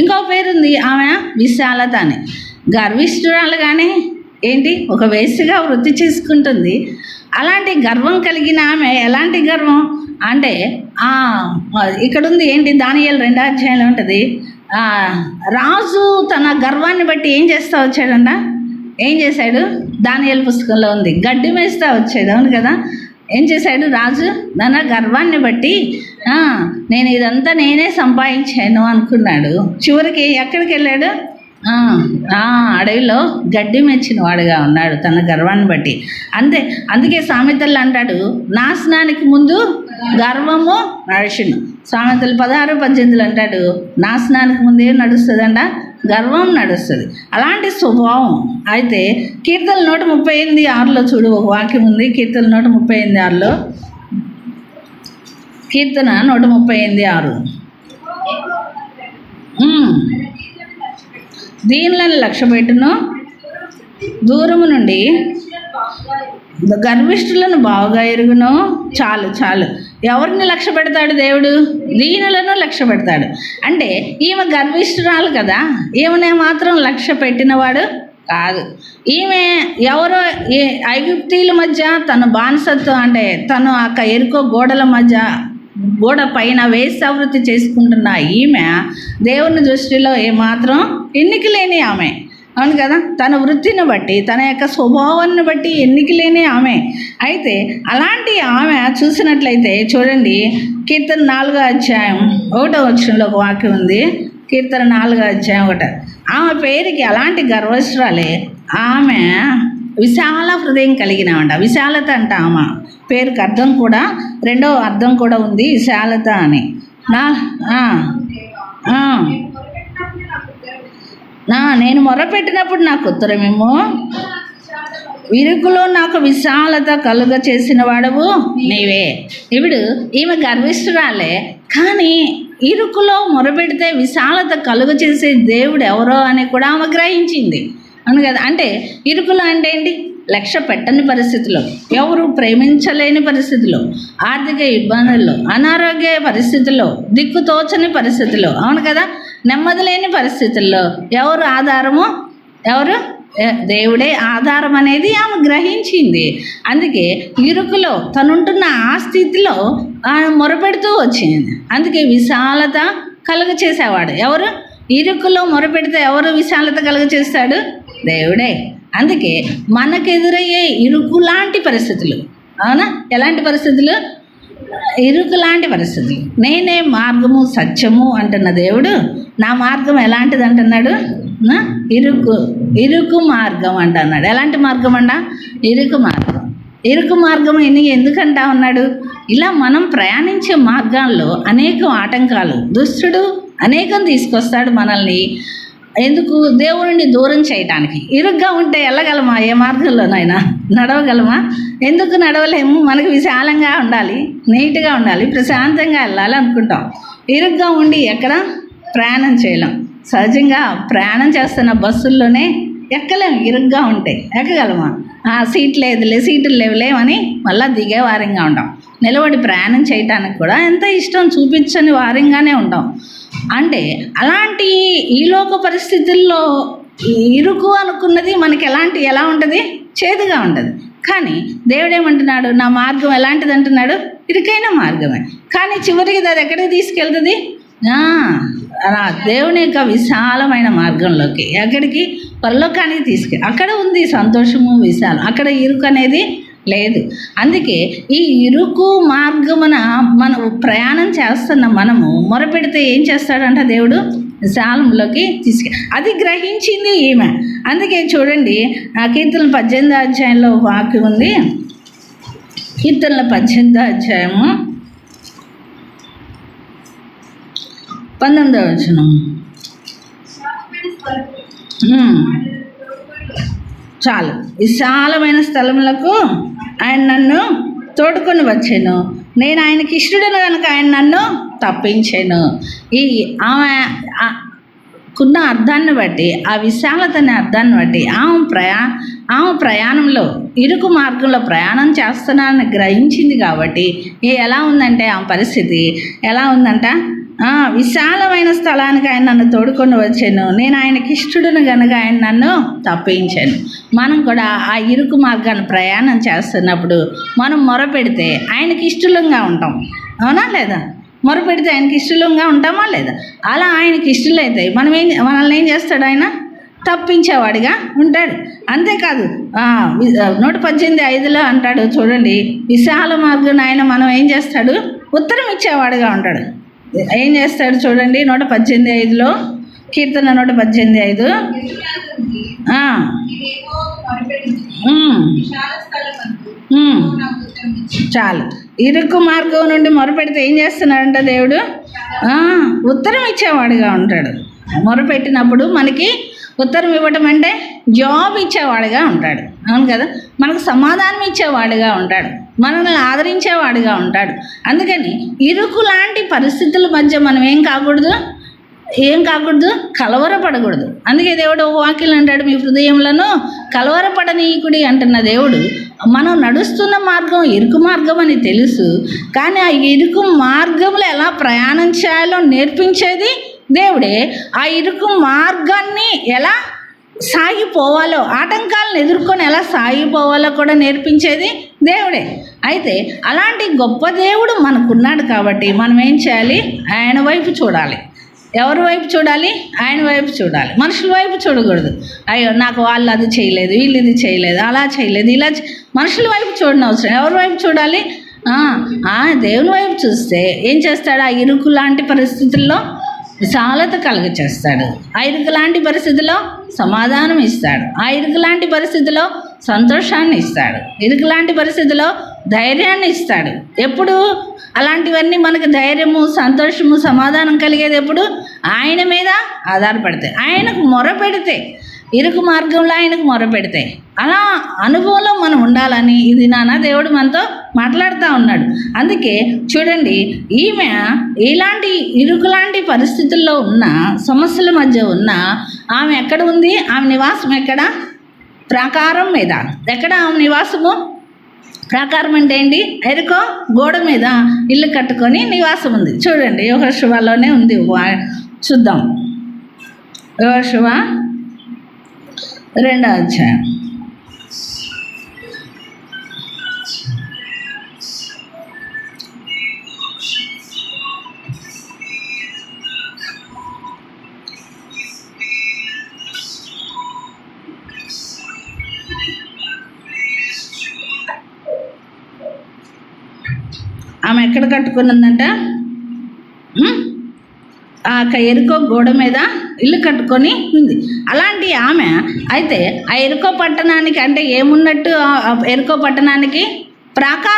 ఇంకో పేరుంది ఆమె విశాలత అని. గర్విష్ఠురాలుగానే ఏంటి ఒక వేశ్యగా వృత్తి చేసుకుంటుంది. అలాంటి గర్వం కలిగిన ఆమె ఎలాంటి గర్వం అంటే ఇక్కడుంది ఏంటి, దానియేలు 2వ అధ్యాయంలో ఉంటుంది. రాజు తన గర్వాన్ని బట్టి ఏం చేస్తూ వచ్చాడంట, ఏం చేశాడు, దానియేలు పుస్తకంలో ఉంది, గడ్డి మేస్తూ వచ్చాడు. అవును కదా, ఏం చేశాడు రాజు, తన గర్వాన్ని బట్టి నేను ఇదంతా నేనే సంపాదించాను అనుకున్నాడు. చివరికి ఎక్కడికి వెళ్ళాడు, అడవిలో గడ్డి మెచ్చిన వాడుగా ఉన్నాడు తన గర్వాన్ని బట్టి. అందుకే సామెతలు అంటాడు, నాశనానికి ముందు గర్వము నడుచును. సామెతలు 16:18 అంటాడు, నాశనానికి ముందు ఏం నడుస్తుందంట, గర్వం నడుస్తుంది. అలాంటి స్వభావం అయితే కీర్తన 138:6 చూడు, ఒక వాక్యం ఉంది. కీర్తన 138:6, కీర్తన 138:6, దీనులను లక్ష్యపెట్టును, దూరము నుండి గర్విష్ఠులను బాగా ఎరుగును. చాలు ఎవరిని లక్ష్య పెడతాడు దేవుడు, దీనులను లక్ష్య పెడతాడు. అంటే ఈమె గర్విష్ఠురాలు కదా, ఈమెనే మాత్రం లక్ష్య పెట్టినవాడు కాదు. ఈమె ఎవరో ఐగుప్తీల మధ్య తన బానిసత్వం అంటే తను ఎరుకో గోడల మధ్య గోడ పైన వేశ్యావృత్తి చేసుకుంటున్న ఈమె దేవుని దృష్టిలో ఏమాత్రం ఎన్నిక లేని ఆమె. అవును కదా, తన వృత్తిని బట్టి తన యొక్క స్వభావాన్ని బట్టి ఎన్నిక లేని ఆమె. అయితే అలాంటి ఆమె చూసినట్లయితే చూడండి, కీర్తన 4వ అధ్యాయం 1వ వచనంలో ఒక వాక్యం ఉంది. కీర్తన 4వ అధ్యాయం 1, ఆమె పేరుకి అలాంటి గర్వశ్రాలే, ఆమె విశాల హృదయం కలిగినామంట. విశాలత అంట ఆమె పేరుకి అర్థం కూడా, 2వ అర్థం కూడా ఉంది, విశాలత అని. నేను మొరపెట్టినప్పుడు నాకు ఉత్తరమేమో, ఇరుకులో నాకు విశాలత కలుగ చేసిన వాడవు నీవే. ఇప్పుడు ఈమె గర్విష్ఠురాలే, కానీ ఇరుకులో మొరపెడితే విశాలత కలుగ చేసే దేవుడు ఎవరో అని కూడా ఆమె గ్రహించింది. అవును కదా, అంటే ఇరుకులు అంటే ఏంటి, లక్ష్య పెట్టని పరిస్థితుల్లో, ఎవరు ప్రేమించలేని పరిస్థితుల్లో, ఆర్థిక ఇబ్బందుల్లో, అనారోగ్య పరిస్థితుల్లో, దిక్కుతోచని పరిస్థితుల్లో, అవును కదా, నెమ్మది లేని పరిస్థితుల్లో ఎవరు ఆధారము, ఎవరు, దేవుడే ఆధారం అనేది ఆమె గ్రహించింది. అందుకే ఇరుకులో తనుంటున్న ఆ స్థితిలో ఆమె మొరపెడుతూ వచ్చింది. అందుకే విశాలత కలుగ చేసేవాడు ఎవరు, ఇరుకులో మొరపెడితే ఎవరు విశాలత కలుగ చేస్తాడు, దేవుడే. అందుకే మనకెదురయ్యే ఇరుకు లాంటి పరిస్థితులు, అవునా, ఎలాంటి పరిస్థితులు, ఇరుకు లాంటి పరిస్థితులు, నేనే మార్గము సత్యము అంటున్న దేవుడు నా మార్గం ఎలాంటిది అంటున్నాడు, ఇరుకు మార్గం అంటున్నాడు. ఎలాంటి మార్గం అంట, ఇరుకు మార్గం ఎందుకంటా ఉన్నాడు, ఇలా మనం ప్రయాణించే మార్గాల్లో అనేక ఆటంకాలు దుష్టుడు అనేకం తీసుకొస్తాడు మనల్ని. ఎందుకు, దేవుడిని దూరం చేయటానికి. ఇరుగ్గా ఉంటే వెళ్ళగలమా, ఏ మార్గంలోనైనా నడవగలమా, ఎందుకు నడవలేము. మనకు విశాలంగా ఉండాలి, నీట్గా ఉండాలి, ప్రశాంతంగా వెళ్ళాలి అనుకుంటాం. ఇరుగ్గా ఉండి ఎక్కడ ప్రయాణం చేయలేం. సహజంగా ప్రయాణం చేస్తున్న బస్సుల్లోనే ఎక్కలేము, ఇరుగ్గా ఉంటే ఎక్కగలమా, సీట్లు లేవులేమని మళ్ళీ దిగే వారంగా ఉంటాం. నిలబడి ప్రయాణం చేయటానికి కూడా ఎంత ఇష్టం చూపించని వారంగానే ఉంటాం. అంటే అలాంటి ఈ లోక పరిస్థితుల్లో ఇరుకు అనుకున్నది మనకి ఎలా ఉంటుంది, చేదుగా ఉంటుంది. కానీ దేవుడేమంటున్నాడు, నా మార్గం ఎలాంటిది అంటున్నాడు, ఇరుకైన మార్గమే. కానీ చివరికి అది ఎక్కడికి తీసుకెళ్తుంది, దేవుని యొక్క విశాలమైన మార్గంలోకి, ఎక్కడికి, పరలోకానికి అక్కడ ఉంది సంతోషము, విశాలం. అక్కడ ఇరుకు అనేది లేదు. అందుకే ఈ ఇరుకు మార్గమున మనం ప్రయాణం చేస్తున్న మనము మొరపెడితే ఏం చేస్తాడంట దేవుడు, విశాలంలోకి అది గ్రహించింది ఈమె. అందుకే చూడండి, కీర్తనల 18వ అధ్యాయంలో వాక్యం ఉంది. కీర్తనల 18వ అధ్యాయము 19వ వచనం, చాలు, విశాలమైన స్థలములకు ఆయన నన్ను తోడుకొని వచ్చాను, నేను ఆయనకి ఇష్టడను కనుక ఆయన నన్ను తప్పించాను. ఆమె కున్న అర్థాన్ని బట్టి, ఆ విశాలత అనే అర్థాన్ని బట్టి ఆమె ప్రయాణంలో ఇరుకు మార్గంలో ప్రయాణం చేస్తున్నానని గ్రహించింది. కాబట్టి ఎలా ఉందంటే ఆమె పరిస్థితి ఎలా ఉందంట, విశాలమైన స్థలానికి ఆయన నన్ను తోడుకొని వచ్చాను. నేను ఆయనకి ఇష్టడును కనుక ఆయన నన్ను తప్పించాను. మనం కూడా ఆ ఇరుకు మార్గాన్ని ప్రయాణం చేస్తున్నప్పుడు మనం మొరపెడితే ఆయనకి ఇష్టలంగా ఉంటాం. అవునా లేదా? మొరపెడితే ఆయనకి ఇష్టలంగా ఉంటామా లేదా? అలా ఆయనకి ఇష్టలైతే మనల్ని ఏం చేస్తాడు? ఆయన తప్పించేవాడిగా ఉంటాడు. అంతేకాదు 118:5 అంటాడు చూడండి, విశాల మార్గం ఆయన మనం ఏం చేస్తాడు? ఉత్తరం ఇచ్చేవాడుగా ఉంటాడు. ఏం చేస్తాడు చూడండి 118:5 కీర్తన 118:5 చాలు. ఇరుకు మార్గం నుండి మొరపెడితే ఏం చేస్తున్నాడంట దేవుడు? ఉత్తరం ఇచ్చేవాడుగా ఉంటాడు. మొరపెట్టినప్పుడు మనకి ఉత్తరం ఇవ్వటం అంటే జాబ్ ఇచ్చేవాడుగా ఉంటాడు. అవును కదా? మనకు సమాధానం ఇచ్చేవాడుగా ఉంటాడు, మనల్ని ఆదరించేవాడుగా ఉంటాడు. అందుకని ఇరుకు లాంటి పరిస్థితుల మధ్య మనం ఏం కాకూడదు? కలవరపడకూడదు. అందుకే దేవుడు వాక్యం అంటాడు, మీ హృదయములను కలవరపడనీయకుడి అంటున్న దేవుడు. మనం నడుస్తున్న మార్గం ఇరుకు మార్గం అని తెలుసు, కానీ ఆ ఇరుకు మార్గంలో ఎలా ప్రయాణం చేయాలో నేర్పించేది దేవుడే. ఆ ఇరుకు మార్గాన్ని ఎలా సాగిపోవాలో, ఆటంకాలను ఎదుర్కొని ఎలా సాగిపోవాలో కూడా నేర్పించేది దేవుడే. అయితే అలాంటి గొప్ప దేవుడు మనకున్నాడు కాబట్టి మనం ఏం చేయాలి? ఆయన వైపు చూడాలి. ఎవరి వైపు చూడాలి? ఆయన వైపు చూడాలి. మనుషుల వైపు చూడకూడదు. అయ్యో నాకు వాళ్ళు అది చేయలేదు, వీళ్ళు ఇది చేయలేదు, అలా చేయలేదు, ఇలా మనుషుల వైపు చూడని అవసరం. ఎవరి వైపు చూడాలి? దేవుని వైపు చూస్తే ఏం చేస్తాడు? ఆ ఇరుకు లాంటి పరిస్థితుల్లో విశాలత కలుగచేస్తాడు. ఆ ఇరుకు లాంటి పరిస్థితిలో సమాధానం ఇస్తాడు. ఆ ఇరుకు లాంటి పరిస్థితిలో సంతోషాన్ని ఇస్తాడు. ఇరుకు లాంటి పరిస్థితిలో ధైర్యాన్ని ఇస్తాడు. ఎప్పుడు అలాంటివన్నీ మనకు ధైర్యము, సంతోషము, సమాధానం కలిగేది ఎప్పుడు? ఆయన మీద ఆధారపడితే, ఆయనకు మొరపెడితే, ఇరుకు మార్గంలో ఆయనకు మొరపెడితే. అలా అనుభవంలో మనం ఉండాలని ఇది దేవుడు మనతో మాట్లాడుతూ ఉన్నాడు. అందుకే చూడండి, ఈమె ఇలాంటి ఇరుకులాంటి పరిస్థితుల్లో ఉన్న, సమస్యల మధ్య ఉన్న ఆమె ఎక్కడ ఉంది? ఆమె నివాసం ఎక్కడ? ప్రాకారం మీద. ఎక్కడ ఆమె నివాసము? ప్రాకారం అంటే ఏంటి? ఎరుకో గోడ మీద ఇల్లు కట్టుకొని నివాసం ఉంది. చూడండి యెహోషువలోనే ఉంది. చూద్దాం. యెహోషువ 2వ అధ్యాయం. ఆమె ఎక్కడ కట్టుకున్నదంట? ఆ ఎరుకో గోడ మీద ఇల్లు కట్టుకొని ఉంది. అలాంటి ఆమె అయితే ఆ ఎరుకో పట్టణానికి అంటే ఏమున్నట్టు? ఎరుకో పట్టణానికి ప్రాకారం